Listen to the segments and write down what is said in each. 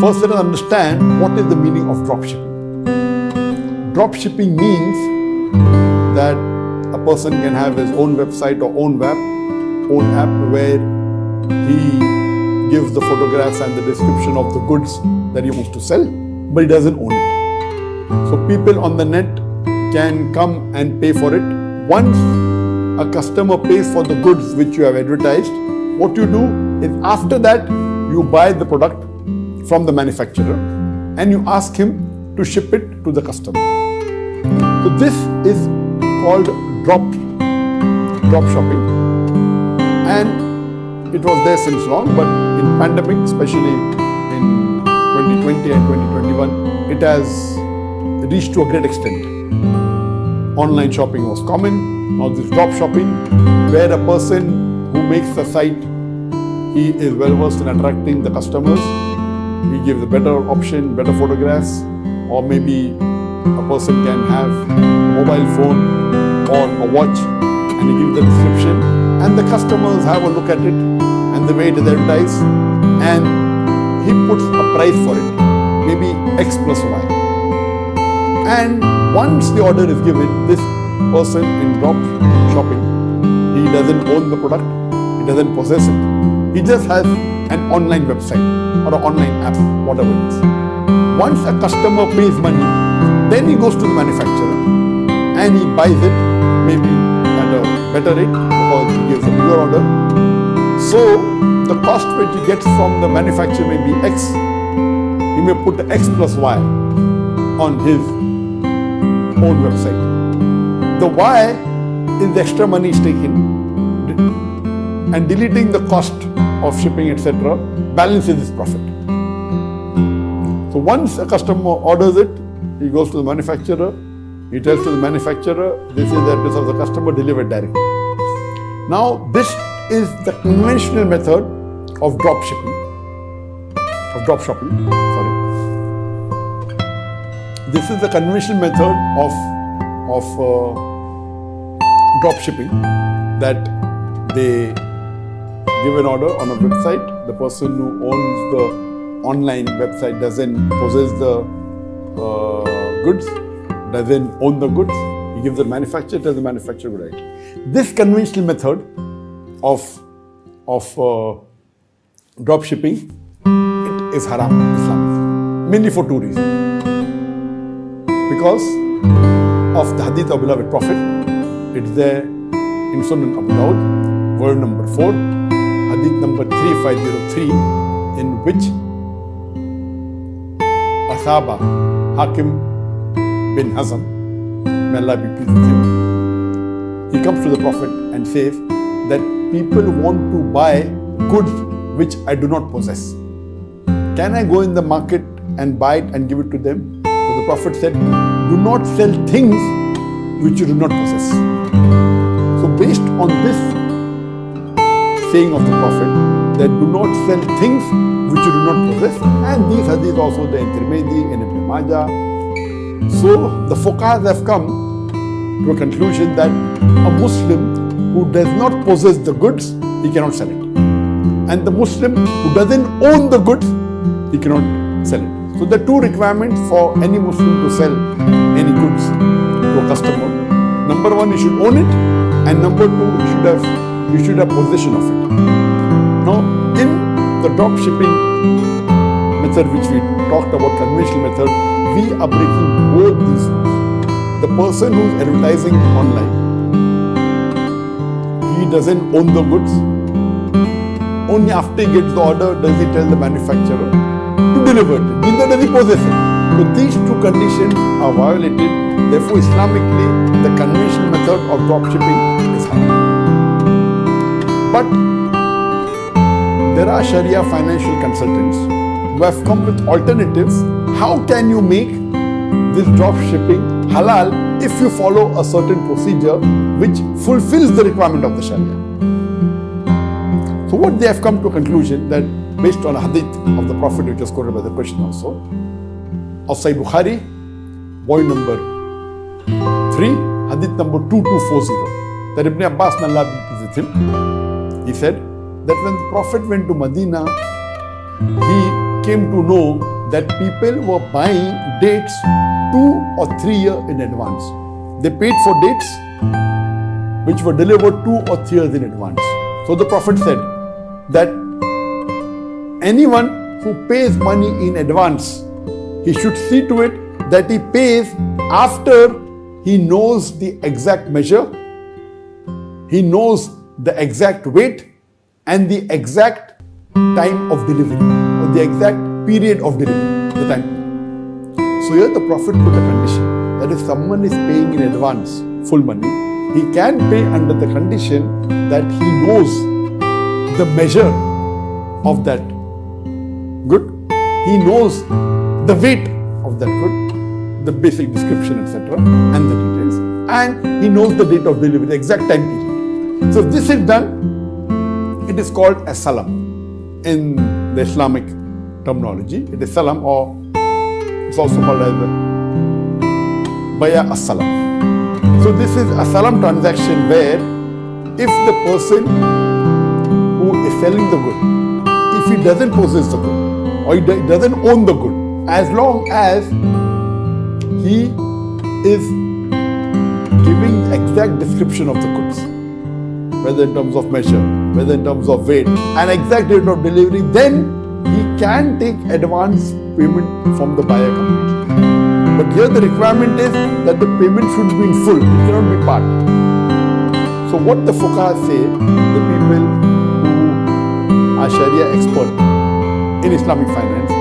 First, let us understand what is the meaning of dropshipping. Dropshipping means that a person can have his own website or own app where he gives the photographs and the description of the goods that he wants to sell, but he doesn't own it. So people on the net can come and pay for it. Once a customer pays for the goods which you have advertised, what you do is after that you buy the product from the manufacturer and you ask him to ship it to the customer. So this is called drop shopping, and it was there since long, but in pandemic, especially in 2020 and 2021, it has reached to a great extent. Online shopping was common. Now this drop shopping, where a person who makes the site, he is well versed in attracting the customers. He gives a better option, better photographs, or maybe a person can have a mobile phone or a watch and he gives the description and the customers have a look at it and the way it is advertised and he puts a price for it, maybe X plus Y. And once the order is given, this person in drop shopping, he doesn't own the product, he doesn't possess it. He just has an online website or an online app, whatever it is. Once a customer pays money, then he goes to the manufacturer and he buys it maybe at a better rate because he gives a bigger order. So the cost which he gets from the manufacturer may be X. He may put X plus Y on his own website. The Y is the extra money is taken and deleting the cost of shipping, etc., balances his profit. So once a customer orders it, he goes to the manufacturer, he tells to the manufacturer, this is the address of the customer, delivered directly. Now this is the conventional method of drop shopping. This is the conventional method of drop shipping, that they give an order on a website. The person who owns the online website doesn't possess the goods, doesn't own the goods. He gives the manufacturer, tells the manufacturer right. This conventional method of drop shipping, it is haram in Islam, mainly for two reasons. Because of the hadith of beloved Prophet, it's there in Sunan Abu Dawud, word number 4, hadith number 3503, in which Asaba Hakim bin Hazm, may Allah be pleased with him, he comes to the Prophet and says that people want to buy goods which I do not possess. Can I go in the market and buy it and give it to them? So the Prophet said, do not sell things which you do not possess. So based on this saying of the Prophet, that do not sell things which you do not possess, and these hadiths also there in Tirmidhi and Ibn Majah. So the fuqahas have come to a conclusion that a Muslim who does not possess the goods, he cannot sell it. And the Muslim who doesn't own the goods, he cannot sell it. So the two requirements for any Muslim to sell any goods to a customer. Number one, you should own it, and number two, you should have possession of it. Now, in the drop shipping method which we talked about, conventional method, we are breaking both these rules. The person who is advertising online, he doesn't own the goods. Only after he gets the order does he tell the manufacturer to deliver it. Neither does he possess it. So these two conditions are violated. Therefore, Islamically, the conventional method of drop shipping is haram. But there are Sharia financial consultants who have come with alternatives. How can you make this drop shipping halal if you follow a certain procedure which fulfills the requirement of the Sharia? So what they have come to a conclusion that based on a hadith of the Prophet which was quoted by the question also, of Sahih Bukhari, point number 3, hadith number 2240, that Ibn Abbas, may Allah be pleased with him, he said that when the Prophet went to Medina, he came to know that people were buying dates 2 or 3 years in advance. They paid for dates which were delivered 2 or 3 years in advance. So the Prophet said that anyone who pays money in advance, he should see to it that he pays after he knows the exact measure, he knows the exact weight and the exact time of delivery, or the exact period of delivery, the time. So here the Prophet put a condition that if someone is paying in advance full money, he can pay under the condition that he knows the measure of that good, he knows the weight of that good, the basic description, etc., and the details, and he knows the date of delivery, the exact time period. So if this is done, it is called a salam in the Islamic terminology. It is salam, or it's also called as baya as-salam. So this is a salam transaction where if the person who is selling the good, if he doesn't possess the good or he doesn't own the good, as long as he is giving the exact description of the goods, whether in terms of measure, whether in terms of weight, and exact date of delivery, then he can take advance payment from the buyer completely. But here the requirement is that the payment should be in full, it cannot be part. So what the fuqaha say, the people who are Sharia expert in Islamic finance,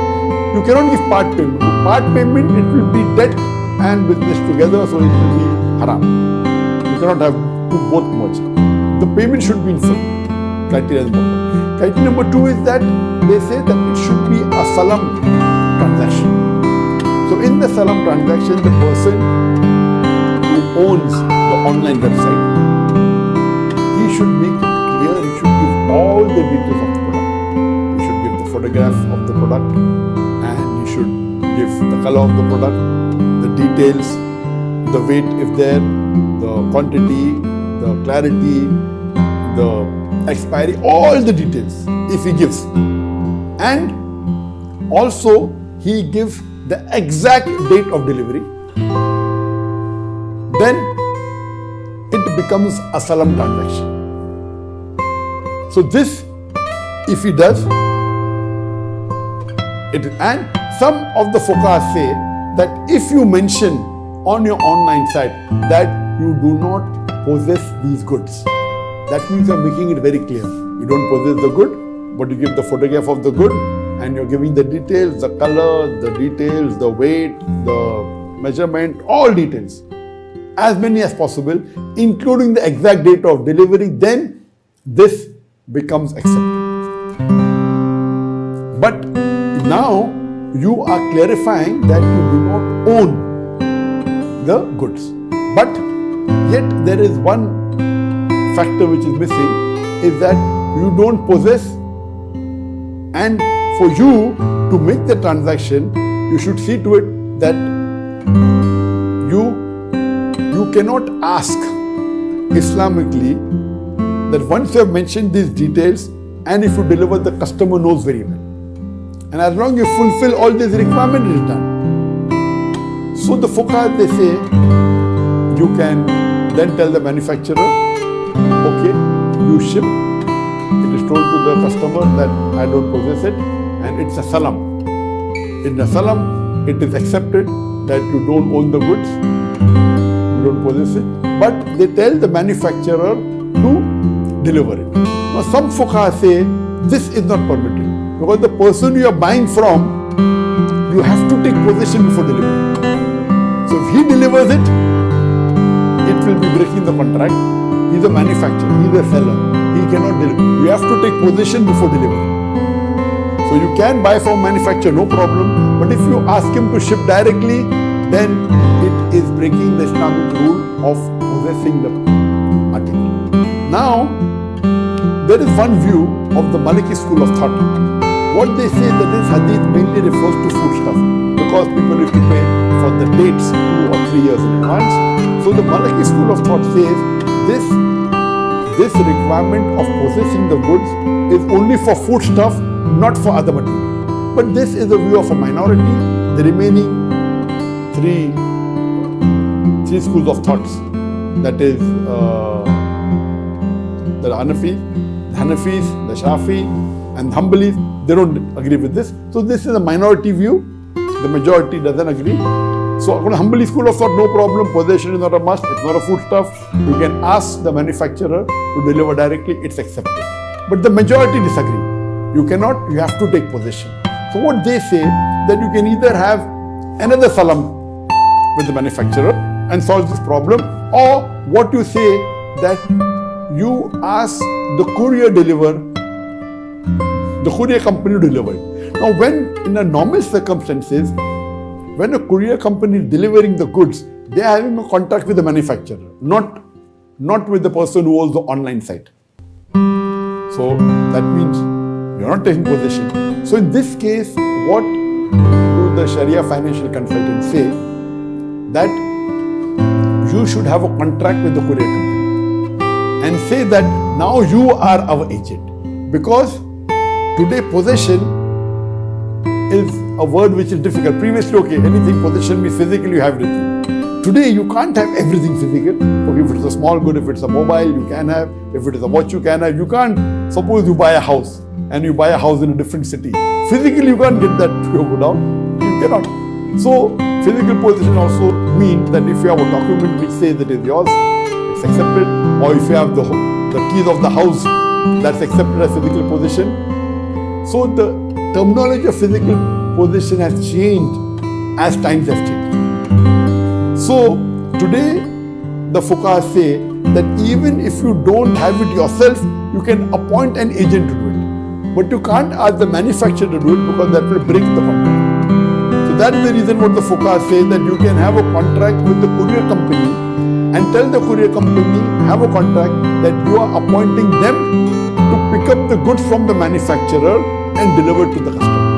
you cannot give part payment. With part payment, it will be debt and business together, so it will be haram. You cannot have both merged. The payment should be in full. Criteria is important. Criteria number 2 is that they say that it should be a salam transaction. So in the salam transaction, the person who owns the online website, he should make it clear, he should give all the details of the product. He should give the photograph of the product, and he should give the color of the product, the details, the weight if there, the quantity, the clarity, the expiry, all the details if he gives. And also he gives the exact date of delivery. Then it becomes a salam transaction. So this, if he does, and some of the fuqaha say that if you mention on your online site that you do not possess these goods, that means you are making it very clear. You don't possess the good, but you give the photograph of the good, and you're giving the details, the color, the details, the weight, the measurement, all details, as many as possible, including the exact date of delivery, then this becomes accepted. But now you are clarifying that you do not own the goods. But yet there is one factor which is missing, is that you don't possess, and for you to make the transaction, you should see to it that you cannot ask Islamically that once you have mentioned these details, and if you deliver, the customer knows very well. And as long as you fulfill all these requirements, it is done. So the fuqaha, they say, you can then tell the manufacturer, okay, you ship. It is told to the customer that I don't possess it, and it's a salam. In the salam, it is accepted that you don't own the goods, you don't possess it, but they tell the manufacturer to deliver it. Now some fuqaha say this is not permitted, because the person you are buying from, you have to take possession before delivery. So if he delivers it, it will be breaking the contract. He is a manufacturer, he is a seller, he cannot deliver. You have to take possession before delivery. So you can buy from manufacturer, no problem, but if you ask him to ship directly, then it is breaking the Islamic rule of possessing the article. Now, there is one view of the Maliki school of thought. What they say that this hadith mainly refers to foodstuff, because people used to pay for the dates 2 or 3 years in advance. So the Maliki school of thought says this requirement of possessing the goods is only for foodstuff, not for other material. But this is the view of a minority. The remaining three schools of thoughts, that is the Hanafis, the Shafi, and the Hanbalis, they don't agree with this. So this is a minority view. The majority doesn't agree. So according to Hanbali school of thought, no problem. Possession is not a must. It's not a foodstuff. You can ask the manufacturer to deliver directly. It's accepted. But the majority disagree. You cannot. You have to take possession. So what they say, that you can either have another salam with the manufacturer and solve this problem, or what you say, that you ask the courier company to deliver it. Now, when in a normal circumstances, when a courier company is delivering the goods, they are having a contract with the manufacturer, not with the person who owns the online site. So that means you're not taking possession. So in this case, what do the Sharia financial consultants say? That you should have a contract with the courier company and say that now you are our agent. Because today possession is a word which is difficult. Previously, okay, anything possession means physically you have everything. Today you can't have everything physical. Okay, if it's a small good, if it's a mobile, you can have. If it is a watch, you can have. You can't, suppose you buy a house and you buy a house in a different city. Physically you can't get that to go down. You cannot. So physical possession also means that if you have a document which says it is yours, it's accepted. Or if you have the keys of the house, that's accepted as physical possession. So the terminology of physical possession has changed as times have changed. So today the fuqaha say that even if you don't have it yourself, you can appoint an agent to do it. But you can't ask the manufacturer to do it because that will break the contract. So that's the reason what the fuqaha say, that you can have a contract with the courier company and tell the courier company, have a contract that you are appointing them to pick up the goods from the manufacturer and deliver to the customer.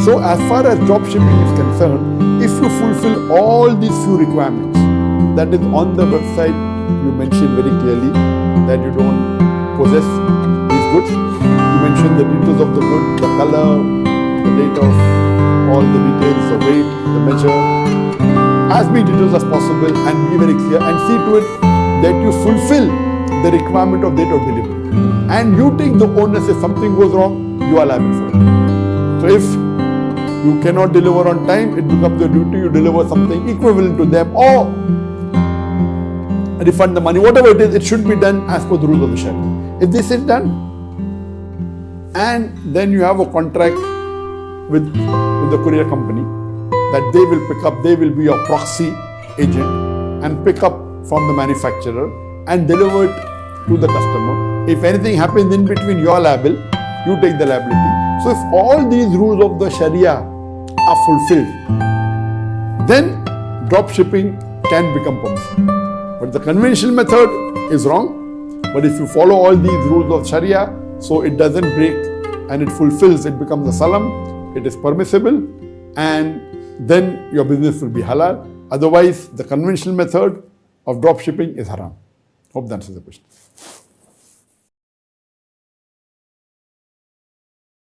So as far as drop shipping is concerned, if you fulfill all these few requirements, that is on the website you mentioned very clearly that you don't possess these goods. You mentioned the details of the good, the color, the date of all the details, the weight, the measure, as many details as possible, and be very clear and see to it that you fulfill the requirement of date of delivery. And you take the onus. If something goes wrong, you are liable for it. So if you cannot deliver on time, it becomes your duty you deliver something equivalent to them, or refund the money. Whatever it is, it should be done as per the rules of the Sharia. If this is done, and then you have a contract with the courier company that they will pick up, they will be your proxy agent and pick up from the manufacturer and deliver it to the customer. If anything happens in between, you are liable, you take the liability. So if all these rules of the Sharia are fulfilled, then drop shipping can become permissible. But the conventional method is wrong. But if you follow all these rules of Sharia, so it doesn't break and it fulfills, it becomes a salam, it is permissible, and then your business will be halal. Otherwise, the conventional method of drop shipping is haram. Hope that answers the question.